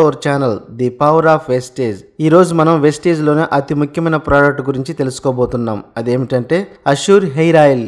Hour channel the power of wastage. ఈ రోజు మనం వెస్టేజ్ లోనే అతి ముఖ్యమైన ప్రోడక్ట్ గురించి తెలుసుకోబోతున్నాం. అదేమిటంటే అష్యూర్ హెయిర్ ఆయిల్.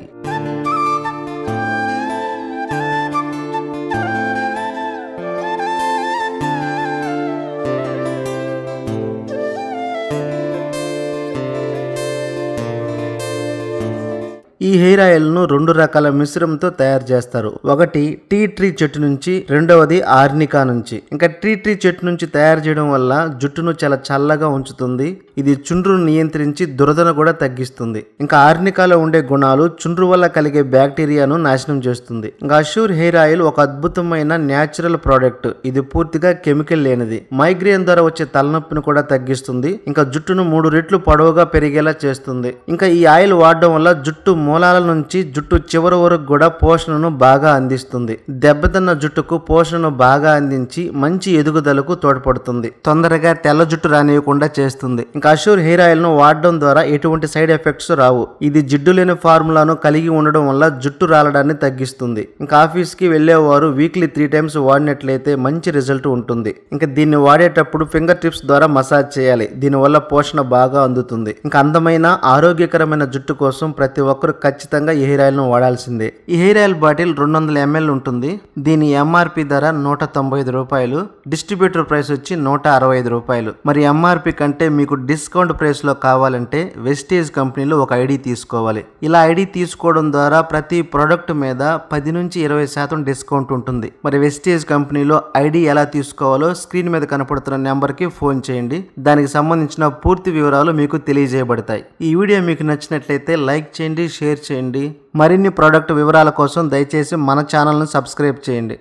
ఈ హెయిర్ ఆయిల్ ను రెండు రకాల మిశ్రమంతో తయారు చేస్తారు. ఒకటి టీ ట్రీ చెట్టు నుంచి, రెండవది ఆర్నికా నుంచి. ఇంకా టీ ట్రీ చెట్టు నుంచి తయారు చేయడం వల్ల జుట్టును చాలా చల్లగా ఉంచుతుంది. ఇది చుండ్రును నియంత్రించి దురదను కూడా తగ్గిస్తుంది. ఇంకా ఆర్నికాలో ఉండే గుణాలు చుండ్రు వల్ల కలిగే బ్యాక్టీరియాను నాశనం చేస్తుంది. ఇంకా అష్యూర్ హెయిర్ ఆయిల్ ఒక అద్భుతమైన న్యాచురల్ ప్రోడక్ట్. ఇది పూర్తిగా కెమికల్ లేనిది. మైగ్రేన్ ద్వారా వచ్చే తలనొప్పిని కూడా తగ్గిస్తుంది. ఇంకా జుట్టును 3 రెట్లు పొడవుగా పెరిగేలా చేస్తుంది. ఇంకా ఈ ఆయిల్ వాడడం వల్ల జుట్టు మూలాల నుంచి జుట్టు చివరి వరకు కూడా పోషణను బాగా అందిస్తుంది. దెబ్బతిన్న జుట్టుకు పోషణను బాగా అందించి మంచి ఎదుగుదలకు తోడ్పడుతుంది. తొందరగా తెల్ల జుట్టు రానివ్వకుండా చేస్తుంది. ఇంకా అష్యూర్ హెయిర్ ఆయిల్ ను వాడడం ద్వారా ఎటువంటి సైడ్ ఎఫెక్ట్స్ రావు. ఇది జిడ్డు లేని ఫార్ములాను కలిగి ఉండడం వల్ల జుట్టు రాలడాన్ని తగ్గిస్తుంది. ఇంకా ఆఫీస్ కి వెళ్లేవారు వీక్లీ 3 times వాడినట్లయితే మంచి రిజల్ట్ ఉంటుంది. ఇంకా దీన్ని వాడేటప్పుడు ఫింగర్ టిప్స్ ద్వారా మసాజ్ చేయాలి. దీనివల్ల పోషణ బాగా అందుతుంది. ఇంకా అందమైన ఆరోగ్యకరమైన జుట్టు కోసం ప్రతి ఒక్కరు ఖచ్చితంగా ఈ హెయిర్ ఆయిల్ ను వాడాల్సిందే. ఈ హెయిర్ ఆయిల్ బాటిల్ 200 ml ఉంటుంది. దీని ఎంఆర్పి ధర 195 రూపాయలు. డిస్ట్రిబ్యూటర్ ప్రైస్ వచ్చి 165 రూపాయలు. మరి ఎంఆర్పి కంటే మీకు డిస్కౌంట్ ప్రైస్ లో కావాలంటే వెస్టేజ్ కంపెనీలో ఒక ఐడి తీసుకోవాలి. ఇలా ఐడి తీసుకోవడం ద్వారా ప్రతి ప్రోడక్ట్ మీద 10 నుంచి 20% డిస్కౌంట్ ఉంటుంది. మరి వెస్టేజ్ కంపెనీలో ఐడి ఎలా తీసుకోవాలో స్క్రీన్ మీద కనపడుతున్న నెంబర్ కి ఫోన్ చేయండి. దానికి సంబంధించిన పూర్తి వివరాలు మీకు తెలియజేయబడతాయి. ఈ వీడియో మీకు నచ్చినట్లయితే లైక్ చేయండి, షేర్ చేయండి. మరిన్ని ప్రోడక్ట్ వివరాల కోసం దయచేసి మన ఛానల్ను సబ్స్క్రైబ్ చేయండి.